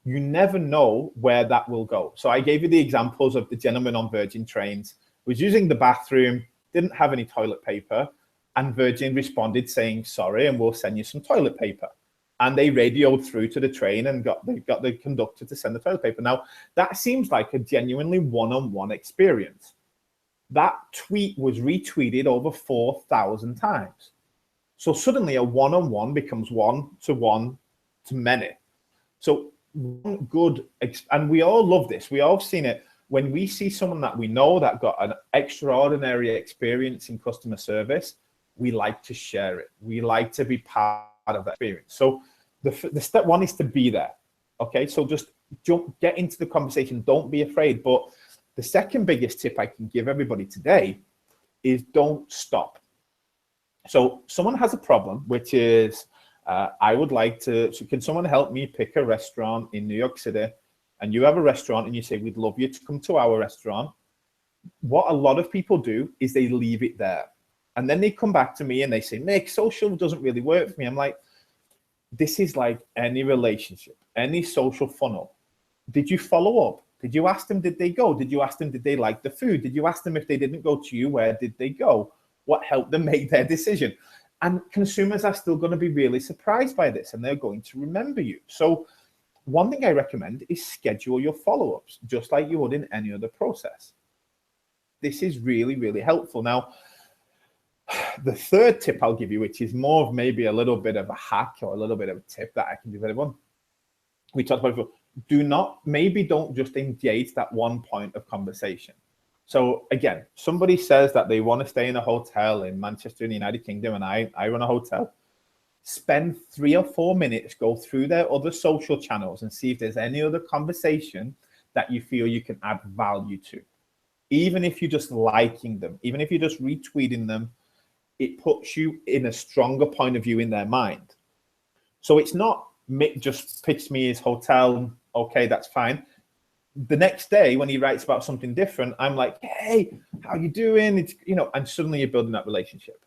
you never know where that will go. So I gave you the examples of the gentleman on Virgin Trains was using the bathroom, didn't have any toilet paper, and Virgin responded saying, sorry, and we'll send you some toilet paper. And they radioed through to the train and got the conductor to send the toilet paper. Now, that seems like a genuinely one-on-one experience. That tweet was retweeted over 4,000 times. So suddenly a one-on-one becomes one-to-one to many. So one good, and we all love this. We all seen it. When we see someone that we know that got an extraordinary experience in customer service, we like to share it. We like to be part of that experience. So the step one is to be there. Okay, so just get into the conversation. Don't be afraid. But the second biggest tip I can give everybody today is don't stop. So someone has a problem, which is, I would like to, so can someone help me pick a restaurant in New York City? And you have a restaurant and you say, we'd love you to come to our restaurant. What a lot of people do is they leave it there. And then they come back to me and they say, Mick, social doesn't really work for me. I'm like, this is like any relationship, any social funnel. Did you follow up? Did you ask them, did they go? Did you ask them, did they like the food? Did you ask them if they didn't go to you, where did they go? What helped them make their decision? And consumers are still going to be really surprised by this, and they're going to remember you. So one thing I recommend is schedule your follow-ups, just like you would in any other process. This is really, really helpful. Now, the third tip I'll give you, which is more of maybe a little bit of a hack or a little bit of a tip that I can give everyone. We talked about before. Don't just engage that one point of conversation. So again, somebody says that they want to stay in a hotel in Manchester in the United Kingdom, and I run a hotel. Spend 3 or 4 minutes, go through their other social channels and see if there's any other conversation that you feel you can add value to. Even if you're just liking them, even if you're just retweeting them, it puts you in a stronger point of view in their mind. So it's not Mick just pitched me his hotel. Okay, that's fine. The next day when he writes about something different, I'm like, hey, how you doing? It's, and suddenly you're building that relationship.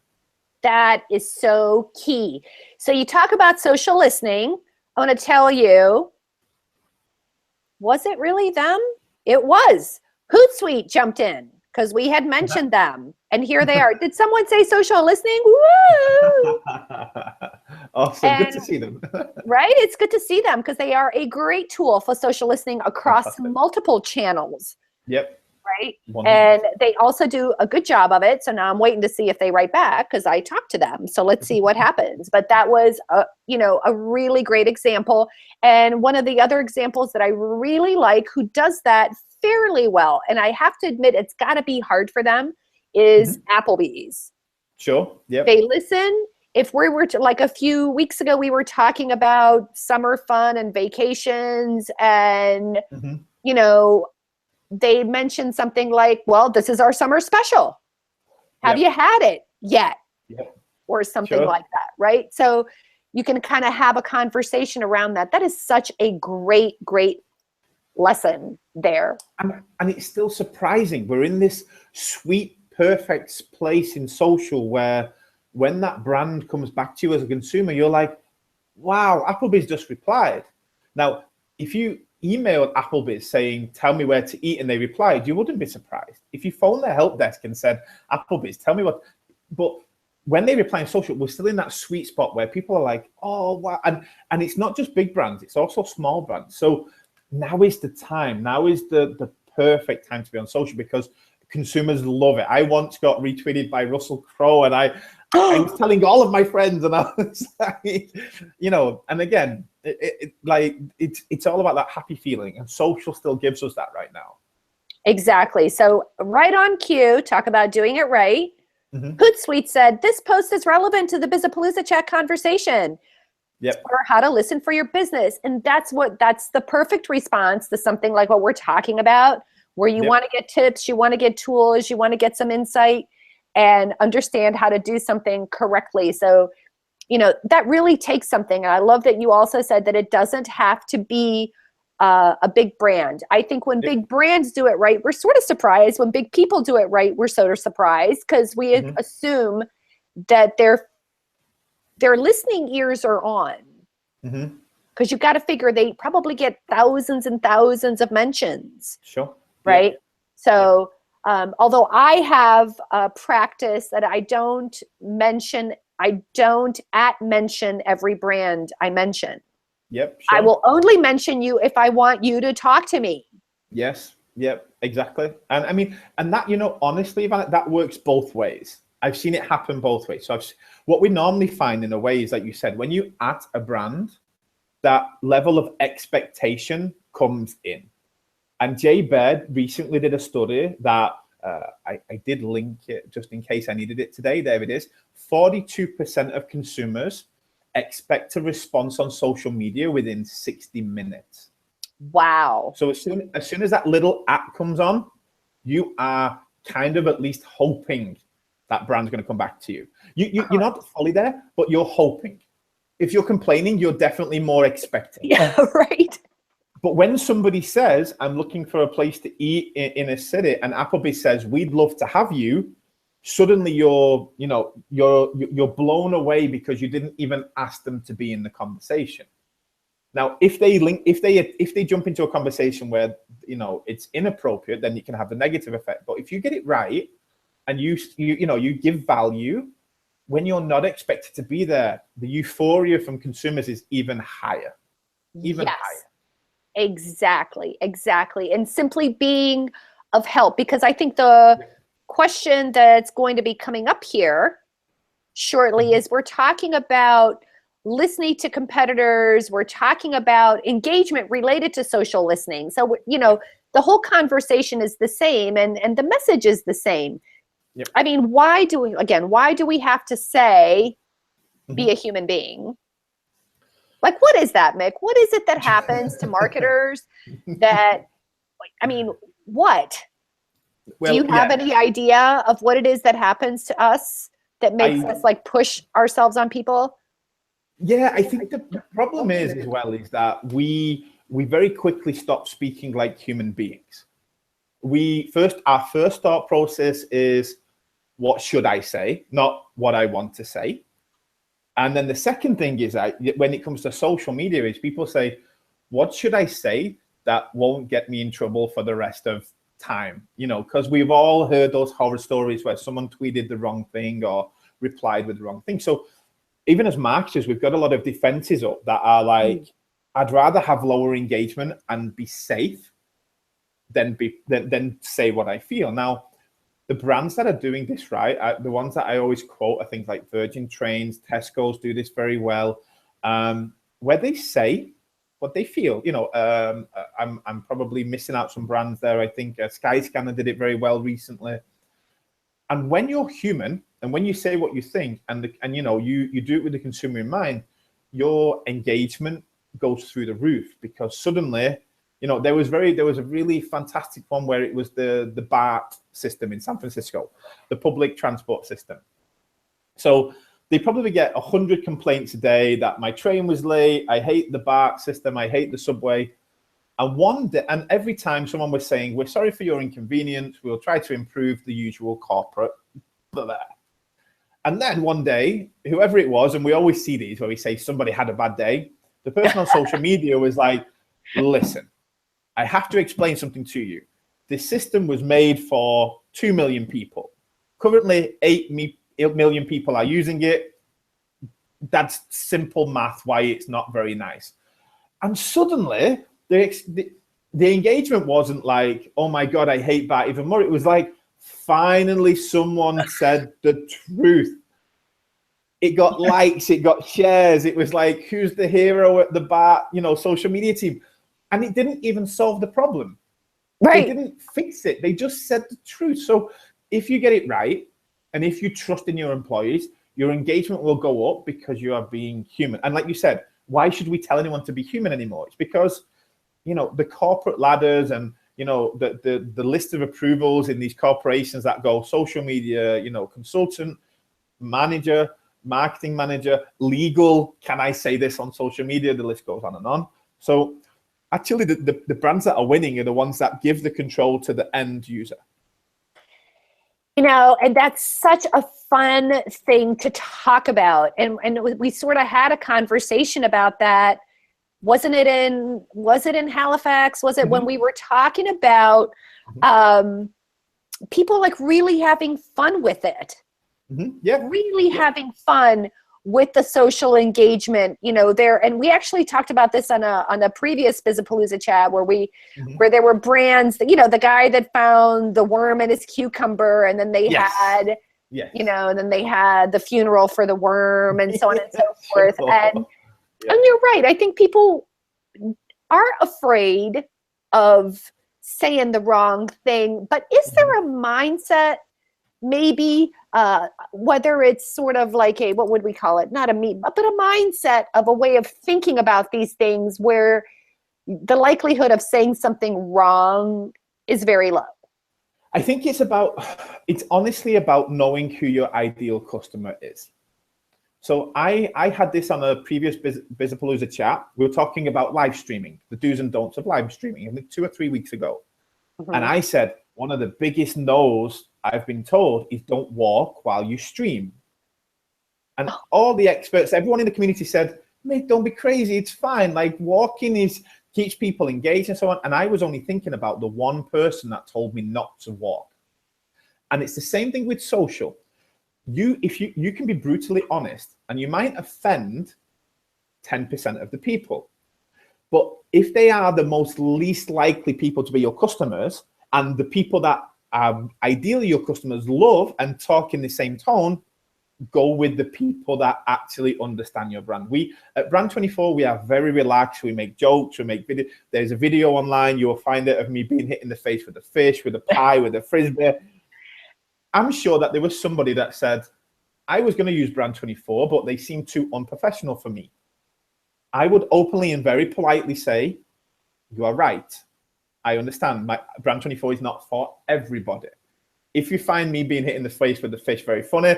That is so key. So you talk about social listening. I want to tell you, was it really them? It was. Hootsuite jumped in because we had mentioned them, and here they are. Did someone say social listening? Woo! Awesome. Good to see them. Right? It's good to see them because they are a great tool for social listening across multiple channels. Yep. Right? 100%. And they also do a good job of it. So now I'm waiting to see if they write back because I talked to them. So let's see what happens. But that was a really great example. And one of the other examples that I really like who does that fairly well, and I have to admit it's got to be hard for them, is Applebee's. Sure. Yeah. They listen. If we were to, like a few weeks ago, we were talking about summer fun and vacations, and you know, they mentioned something like, well, this is our summer special. Have you had it yet? Or something like that, right? So you can kind of have a conversation around that. That is such a great, great lesson there. And it's still surprising. We're in this sweet, perfect place in social where when that brand comes back to you as a consumer, you're like, wow, Applebee's just replied. Now, if you emailed Applebee's saying, tell me where to eat, and they replied, you wouldn't be surprised. If you phoned their help desk and said, Applebee's, tell me what, but when they reply on social, we're still in that sweet spot where people are like, oh, wow. And it's not just big brands, it's also small brands. So now is the time. Now is the perfect time to be on social because consumers love it. I once got retweeted by Russell Crowe, and I was telling all of my friends, and I was like, you know, and again, it's all about that happy feeling, and social still gives us that right now. Exactly. So right on cue, talk about doing it right. Hootsuite said, this post is relevant to the Bizapalooza chat conversation. Or how to listen for your business. And that's the perfect response to something like what we're talking about, where you want to get tips, you want to get tools, you want to get some insight and understand how to do something correctly. So, you know, that really takes something. And I love that you also said that it doesn't have to be a big brand. I think when big brands do it right, we're sort of surprised. When big people do it right, we're sort of surprised because we assume that their listening ears are on. Because you've got to figure they probably get thousands and thousands of mentions. Right? So although I have a practice that I don't mention every brand I mention. I will only mention you if I want you to talk to me. Exactly. And I mean, and that, you know, honestly, Ivana, that works both ways. I've seen it happen both ways. So what we normally find in a way is, like you said, when you at a brand, that level of expectation comes in. And Jay Baird recently did a study that I did link it just in case I needed it today. There it is. 42% of consumers expect a response on social media within 60 minutes. Wow. So as soon as that little app comes on, you are kind of at least hoping that brand's going to come back to you. You're not fully there, but you're hoping. If you're complaining, you're definitely more expecting. Yeah, right. But when somebody says, I'm looking for a place to eat in a city, and Applebee's says, we'd love to have you, suddenly you're blown away because you didn't even ask them to be in the conversation. Now, if they jump into a conversation where, you know, it's inappropriate, then you can have the negative effect. But if you get it right and you give value when you're not expected to be there, the euphoria from consumers is even higher. Higher. Exactly. And simply being of help, because I think the question that's going to be coming up here shortly is we're talking about listening to competitors. We're talking about engagement related to social listening. So, you know, the whole conversation is the same and the message is the same. I mean, why do we have to say, be a human being? Like, what is that, Mick? What is it that happens to marketers that, I mean, what? Well, do you have any idea of what it is that happens to us that makes us like push ourselves on people? Yeah, I think the problem is as well is that we very quickly stop speaking like human beings. Our first thought process is, what should I say? Not what I want to say. And then the second thing is that when it comes to social media is people say, what should I say that won't get me in trouble for the rest of time? You know, because we've all heard those horror stories where someone tweeted the wrong thing or replied with the wrong thing. So even as marketers, we've got a lot of defenses up that are like, I'd rather have lower engagement and be safe than say what I feel. Now, the brands that are doing this right, the ones that I always quote are things like Virgin Trains, Tesco's do this very well, where they say what they feel. I'm probably missing out some brands there. I think Skyscanner did it very well recently. And when you're human, and when you say what you think, and you do it with the consumer in mind, your engagement goes through the roof, because suddenly, there was a really fantastic one where it was the BART system in San Francisco, the public transport system. So they probably get 100 complaints a day that my train was late, I hate the BART system, I hate the subway. And one day, and every time someone was saying, we're sorry for your inconvenience, we'll try to improve the usual corporate, blah, blah. And then one day, whoever it was, and we always see these where we say somebody had a bad day, the person on social media was like, listen, I have to explain something to you. This system was made for 2 million people. Currently, 8 million people are using it. That's simple math why it's not very nice. And suddenly, the engagement wasn't like, oh my God, I hate that even more. It was like, finally someone said the truth. It got likes, it got shares. It was like, who's the hero at the BART, social media team? And it didn't even solve the problem. Right. They didn't fix it. They just said the truth. So if you get it right, and if you trust in your employees, your engagement will go up because you are being human. And like you said, why should we tell anyone to be human anymore? It's because, the corporate ladders and, the list of approvals in these corporations that go social media, consultant, manager, marketing manager, legal, can I say this on social media? The list goes on and on. So actually the brands that are winning are the ones that give the control to the end user. And that's such a fun thing to talk about. And we sort of had a conversation about that. Was it in Halifax? Was it when we were talking about people like really having fun with it? Yeah. Really having fun with the social engagement, there. And we actually talked about this on a previous Bizapalooza chat where there were brands that, the guy that found the worm in his cucumber, and then they had, and then they had the funeral for the worm, and so on and so forth. And you're right. I think people are afraid of saying the wrong thing, but is there a mindset, maybe, whether it's sort of like what would we call it? Not a meme, but a mindset of a way of thinking about these things where the likelihood of saying something wrong is very low? I think it's honestly about knowing who your ideal customer is. So I had this on a previous Bizapalooza chat. We were talking about live streaming, the do's and don'ts of live streaming, I think 2 or 3 weeks ago. And I said, one of the biggest no's I've been told is don't walk while you stream. And all the experts, everyone in the community said, mate, don't be crazy. It's fine. Like walking keeps people engaged and so on. And I was only thinking about the one person that told me not to walk. And it's the same thing with social. If you can be brutally honest, and you might offend 10% of the people, but if they are the most least likely people to be your customers, and the people that ideally your customers love and talk in the same tone, go with the people that actually understand your brand. We at Brand24, we are very relaxed. We make jokes, we make video. There's a video online, you will find it, of me being hit in the face with a fish, with a pie, with a frisbee. I'm sure that there was somebody that said, I was going to use Brand24, but they seem too unprofessional for me. I would openly and very politely say, you are right. I understand. My Brand24 is not for everybody. If you find me being hit in the face with the fish very funny,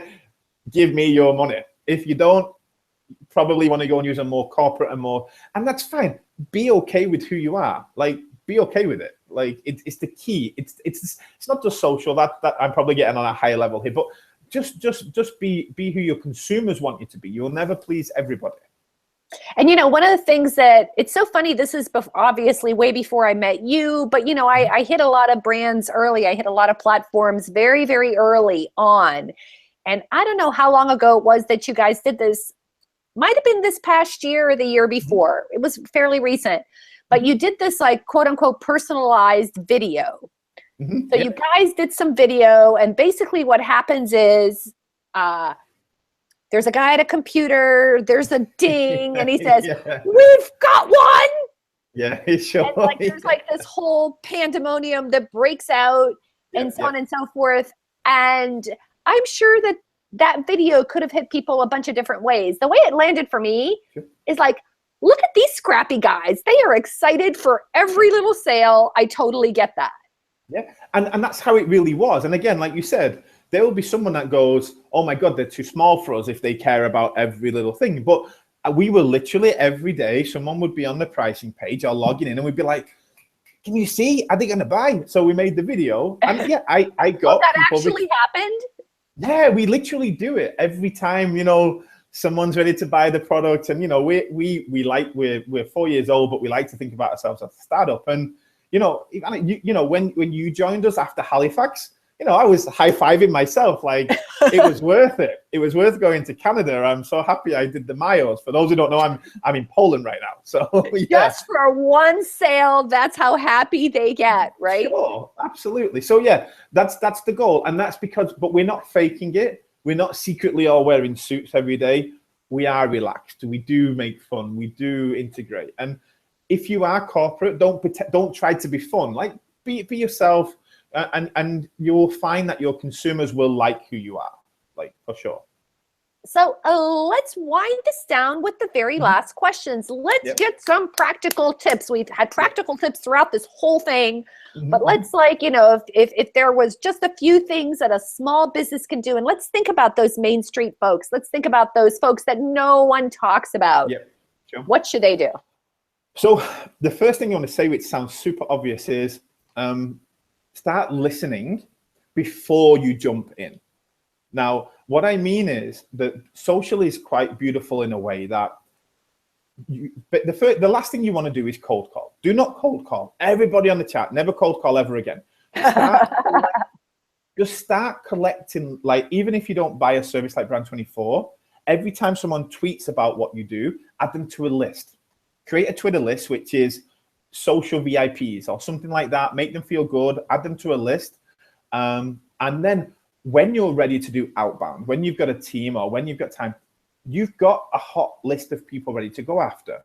give me your money. If you don't, probably want to go and use a more corporate and that's fine. Be okay with who you are. Like, be okay with it. Like, it's the key. It's not just social. That I'm probably getting on a higher level here, but just be who your consumers want you to be. You'll never please everybody. And, one of the things that it's so funny, this is obviously way before I met you, but, I hit a lot of brands early. I hit a lot of platforms very, very early on. And I don't know how long ago it was that you guys did this. Might have been this past year or the year before. It was fairly recent. But you did this like quote unquote personalized video. So you guys did some video, and basically what happens is there's a guy at a computer, there's a ding, and he says, we've got one. Yeah, sure. And like there's like this whole pandemonium that breaks out and so on and so forth. And I'm sure that that video could have hit people a bunch of different ways. The way it landed for me is like, look at these scrappy guys. They are excited for every little sale. I totally get that. Yeah, and that's how it really was. And again, like you said, there will be someone that goes, oh my God, they're too small for us if they care about every little thing. But we were literally every day, someone would be on the pricing page or logging in and we'd be like, can you see, are they going to buy? So we made the video. And yeah, I got that people. Actually happened? Yeah, we literally do it every time, you know, someone's ready to buy the product. And, you know, we're 4 years old, but we like to think about ourselves as a startup. And, you know, when you joined us after Halifax, you know, I was high-fiving myself, like it was worth it. It was worth going to Canada. I'm so happy I did the miles. For those who don't know, I'm in Poland right now. So yeah. Just for one sale, that's how happy they get, right? Sure, absolutely. So yeah, that's the goal. And that's because, but we're not faking it. We're not secretly all wearing suits every day. We are relaxed. We do make fun. We do integrate. And if you are corporate, don't try to be fun. Like be yourself. And you'll find that your consumers will like who you are, like for sure. So let's wind this down with the very last questions. Let's get some practical tips. We've had practical tips throughout this whole thing, but let's like, you know, if there was just a few things that a small business can do, and let's think about those Main Street folks. Let's think about those folks that no one talks about. Yeah, sure. What should they do? So the first thing I want to say, which sounds super obvious, is start listening before you jump in. Now, what I mean is that social is quite beautiful in a way that but the last thing you want to do is cold call. Do not cold call. Everybody on the chat, never cold call ever again. Just start collecting, like, even if you don't buy a service like Brand24, every time someone tweets about what you do, add them to a list. Create a Twitter list, which is social VIPs or something like that. Make them feel good, add them to a list. And then when you're ready to do outbound, when you've got a team or when you've got time, you've got a hot list of people ready to go after.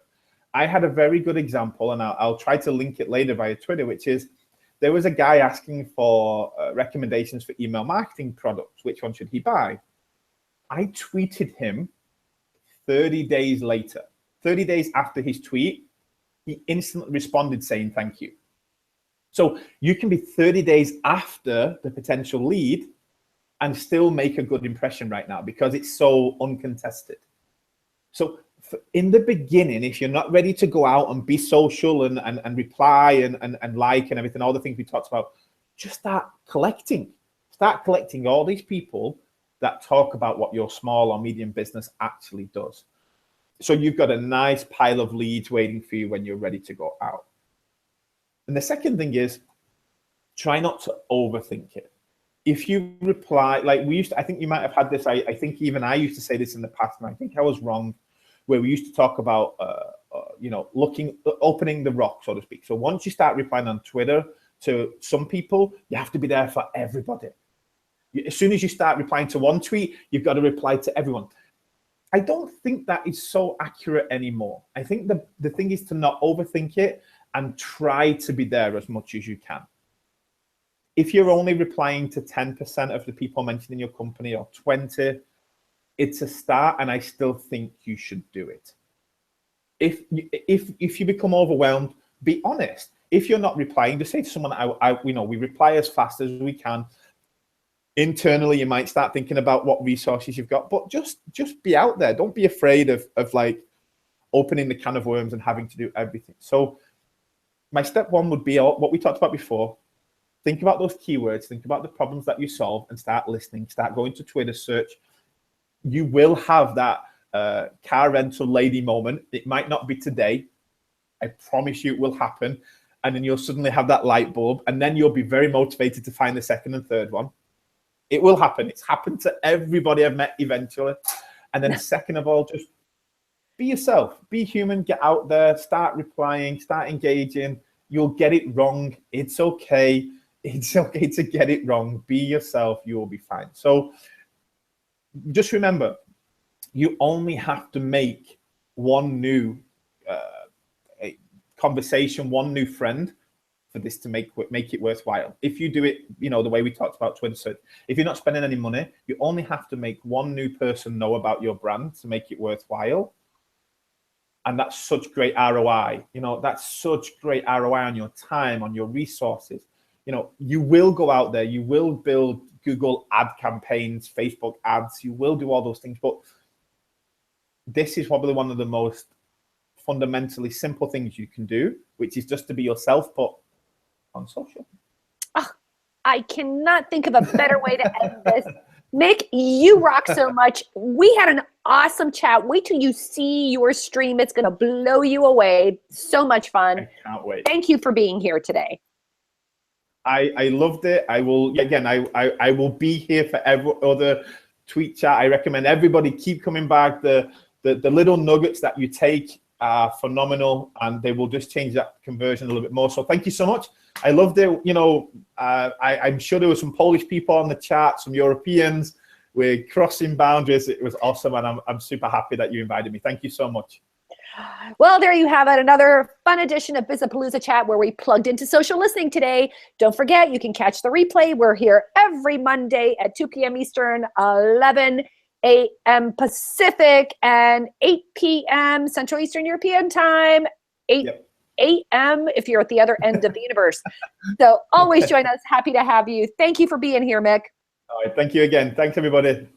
I had a very good example, and I'll try to link it later via Twitter, which is there was a guy asking for recommendations for email marketing products. Which one should he buy? I tweeted him 30 days later, 30 days after his tweet. He instantly responded saying, thank you. So you can be 30 days after the potential lead and still make a good impression right now because it's so uncontested. So in the beginning, if you're not ready to go out and be social and reply and like and everything, all the things we talked about, just start collecting. Start collecting all these people that talk about what your small or medium business actually does. So you've got a nice pile of leads waiting for you when you're ready to go out. And the second thing is try not to overthink it. If you reply, like we used to, I think you might have had this, I think even I used to say this in the past, and I think I was wrong, where we used to talk about, you know, opening the rock, so to speak. So once you start replying on Twitter to some people, you have to be there for everybody. As soon as you start replying to one tweet, you've got to reply to everyone. I don't think that is so accurate anymore. I think the thing is to not overthink it and try to be there as much as you can. If you're only replying to 10% of the people mentioned in your company or 20, it's a start, and I still think you should do it. If you become overwhelmed, be honest. If you're not replying, just say to someone, we reply as fast as we can. Internally, you might start thinking about what resources you've got, but just be out there. Don't be afraid of like opening the can of worms and having to do everything. So my step one would be what we talked about before. Think about those keywords, think about the problems that you solve, and start listening. Start going to Twitter search. You will have that car rental lady moment. It might not be today. I promise you it will happen. And then you'll suddenly have that light bulb, and then you'll be very motivated to find the second and third one. It will happen. It's happened to everybody I've met eventually. And then second of all, just be yourself. Be human. Get out there. Start replying. Start engaging. You'll get it wrong. It's okay. It's okay to get it wrong. Be yourself. You will be fine. So just remember, you only have to make one new conversation, one new friend for this to make it worthwhile. If you do it, you know, the way we talked about Twitter, if you're not spending any money, you only have to make one new person know about your brand to make it worthwhile. And that's such great ROI. You know, that's such great ROI on your time, on your resources. You know, you will go out there, you will build Google ad campaigns, Facebook ads, you will do all those things. But this is probably one of the most fundamentally simple things you can do, which is just to be yourself, but on social. Oh, I cannot think of a better way to end this. Mick, you rock so much. We had an awesome chat. Wait till you see your stream. It's going to blow you away. So much fun. I can't wait. Thank you for being here today. I loved it. I will, again, I will be here for every other tweet chat. I recommend everybody keep coming back. The little nuggets that you take are phenomenal, and they will just change that conversion a little bit more. So thank you so much. I loved it. You know, I'm sure there were some Polish people on the chat, some Europeans. We're crossing boundaries. It was awesome, and I'm super happy that you invited me. Thank you so much. Well, there you have it. Another fun edition of Bizzapalooza Chat where we plugged into social listening today. Don't forget, you can catch the replay. We're here every Monday at 2 p.m. Eastern, 11 a.m. Pacific, and 8 p.m. Central Eastern European Time, 8 a.m. if you're at the other end of the universe. So always join us. Happy to have you. Thank you for being here, Mick. All right. Thank you again. Thanks, everybody.